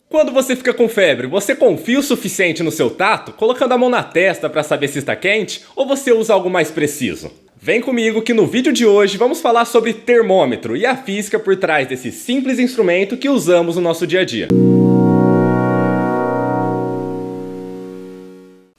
Quando você fica com febre, você confia o suficiente no seu tato, colocando a mão na testa para saber se está quente, ou você usa algo mais preciso? Vem comigo que no vídeo de hoje vamos falar sobre termômetro e a física por trás desse simples instrumento que usamos no nosso dia a dia.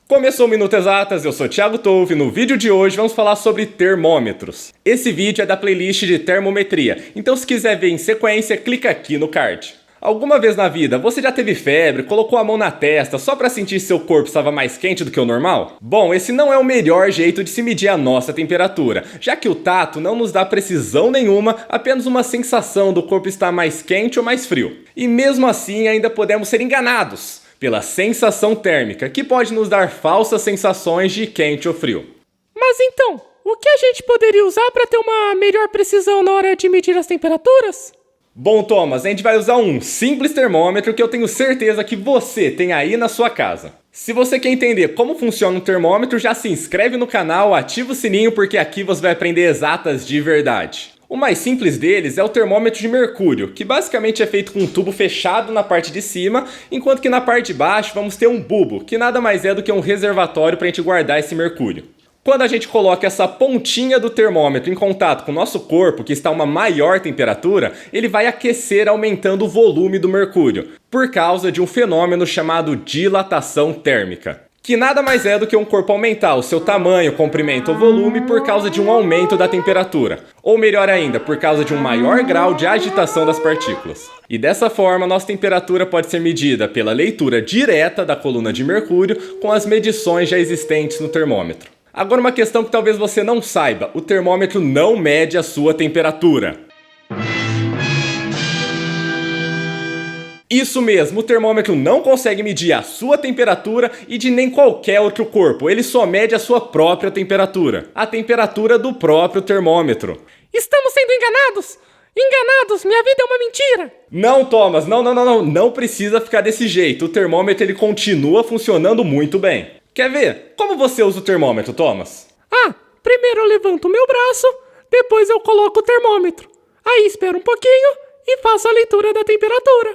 Começou o Minuto Exatas, eu sou Thiago Tolve e no vídeo de hoje vamos falar sobre termômetros. Esse vídeo é da playlist de termometria, então se quiser ver em sequência, clica aqui no card. Alguma vez na vida você já teve febre, colocou a mão na testa só para sentir se seu corpo estava mais quente do que o normal? Bom, esse não é o melhor jeito de se medir a nossa temperatura, já que o tato não nos dá precisão nenhuma, apenas uma sensação do corpo estar mais quente ou mais frio. E mesmo assim ainda podemos ser enganados pela sensação térmica, que pode nos dar falsas sensações de quente ou frio. Mas então, o que a gente poderia usar para ter uma melhor precisão na hora de medir as temperaturas? Bom, Thomas, a gente vai usar um simples termômetro que eu tenho certeza que você tem aí na sua casa. Se você quer entender como funciona um termômetro, já se inscreve no canal, ativa o sininho porque aqui você vai aprender exatas de verdade. O mais simples deles é o termômetro de mercúrio, que basicamente é feito com um tubo fechado na parte de cima, enquanto que na parte de baixo vamos ter um bulbo, que nada mais é do que um reservatório para a gente guardar esse mercúrio. Quando a gente coloca essa pontinha do termômetro em contato com o nosso corpo, que está a uma maior temperatura, ele vai aquecer aumentando o volume do mercúrio, por causa de um fenômeno chamado dilatação térmica, que nada mais é do que um corpo aumentar o seu tamanho, comprimento ou volume por causa de um aumento da temperatura, ou melhor ainda, por causa de um maior grau de agitação das partículas. E dessa forma, nossa temperatura pode ser medida pela leitura direta da coluna de mercúrio com as medições já existentes no termômetro. Agora uma questão que talvez você não saiba, o termômetro não mede a sua temperatura. Isso mesmo, o termômetro não consegue medir a sua temperatura e de nem qualquer outro corpo, ele só mede a sua própria temperatura, a temperatura do próprio termômetro. Estamos sendo enganados! Enganados! Minha vida é uma mentira! Não, Thomas, não precisa ficar desse jeito, o termômetro ele continua funcionando muito bem. Quer ver? Como você usa o termômetro, Thomas? Primeiro eu levanto o meu braço, depois eu coloco o termômetro. Aí espero um pouquinho e faço a leitura da temperatura.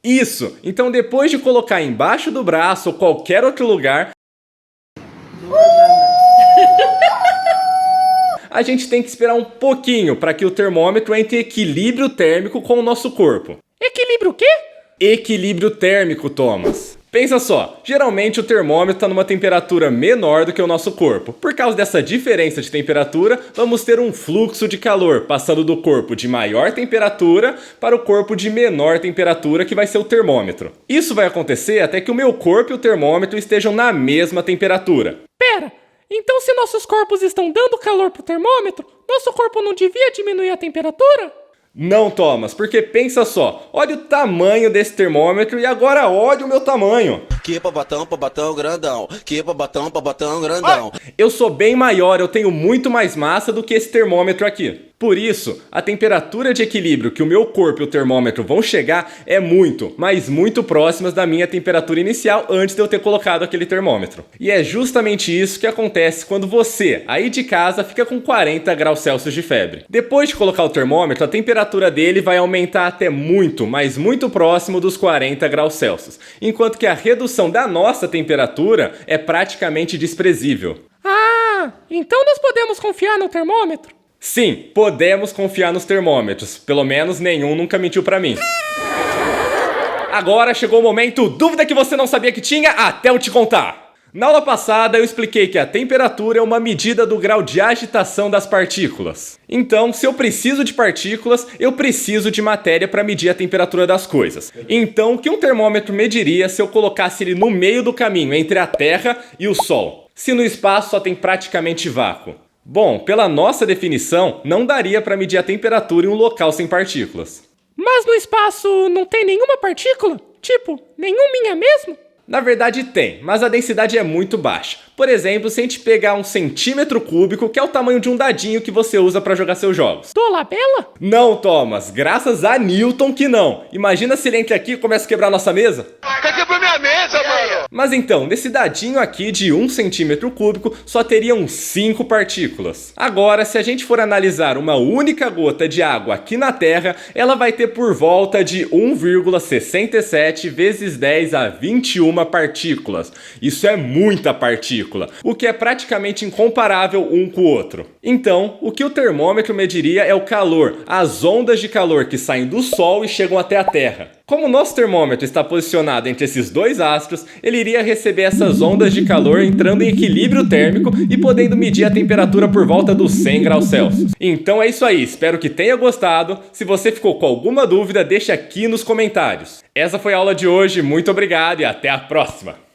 Isso! Então depois de colocar embaixo do braço ou qualquer outro lugar, a gente tem que esperar um pouquinho para que o termômetro entre em equilíbrio térmico com o nosso corpo. Equilíbrio o quê? Equilíbrio térmico, Thomas. Pensa só, geralmente o termômetro está numa temperatura menor do que o nosso corpo. Por causa dessa diferença de temperatura, vamos ter um fluxo de calor, passando do corpo de maior temperatura para o corpo de menor temperatura, que vai ser o termômetro. Isso vai acontecer até que o meu corpo e o termômetro estejam na mesma temperatura. Pera, então se nossos corpos estão dando calor pro termômetro, nosso corpo não devia diminuir a temperatura? Não, Thomas, porque pensa só, olha o tamanho desse termômetro e agora olha o meu tamanho. Que pra batão, grandão. Que pra batão, grandão. Eu sou bem maior, eu tenho muito mais massa do que esse termômetro aqui. Por isso, a temperatura de equilíbrio que o meu corpo e o termômetro vão chegar é muito, mas muito próximas da minha temperatura inicial antes de eu ter colocado aquele termômetro. E é justamente isso que acontece quando você, aí de casa, fica com 40 graus Celsius de febre. Depois de colocar o termômetro, a temperatura dele vai aumentar até muito, mas muito próximo dos 40 graus Celsius, enquanto que a redução da nossa temperatura é praticamente desprezível. Então nós podemos confiar no termômetro? Sim, podemos confiar nos termômetros, pelo menos nenhum nunca mentiu pra mim. Agora chegou o momento, dúvida que você não sabia que tinha até eu te contar. Na aula passada eu expliquei que a temperatura é uma medida do grau de agitação das partículas. Então, se eu preciso de partículas, eu preciso de matéria para medir a temperatura das coisas. Então, o que um termômetro mediria se eu colocasse ele no meio do caminho entre a Terra e o Sol? Se no espaço só tem praticamente vácuo. Bom, pela nossa definição, não daria para medir a temperatura em um local sem partículas. Mas no espaço não tem nenhuma partícula? Tipo, nenhuminha mesmo? Na verdade tem, mas a densidade é muito baixa. Por exemplo, se a gente pegar 1 centímetro cúbico, que é o tamanho de um dadinho que você usa para jogar seus jogos. Do Labela? Não, Thomas, graças a Newton que não. Imagina se ele entra aqui e começa a quebrar nossa mesa. Quer quebrar minha mesa, mano? Mas então, nesse dadinho aqui de 1 centímetro cúbico, só teriam 5 partículas. Agora, se a gente for analisar uma única gota de água aqui na Terra, ela vai ter por volta de 1,67 vezes 10 a 21 partículas. Isso é muita partícula, o que é praticamente incomparável um com o outro. Então, o que o termômetro mediria é o calor, as ondas de calor que saem do Sol e chegam até a Terra. Como o nosso termômetro está posicionado entre esses dois astros, ele iria receber essas ondas de calor entrando em equilíbrio térmico e podendo medir a temperatura por volta dos 100 graus Celsius. Então é isso aí, espero que tenha gostado. Se você ficou com alguma dúvida, deixa aqui nos comentários. Essa foi a aula de hoje, muito obrigado e até a próxima!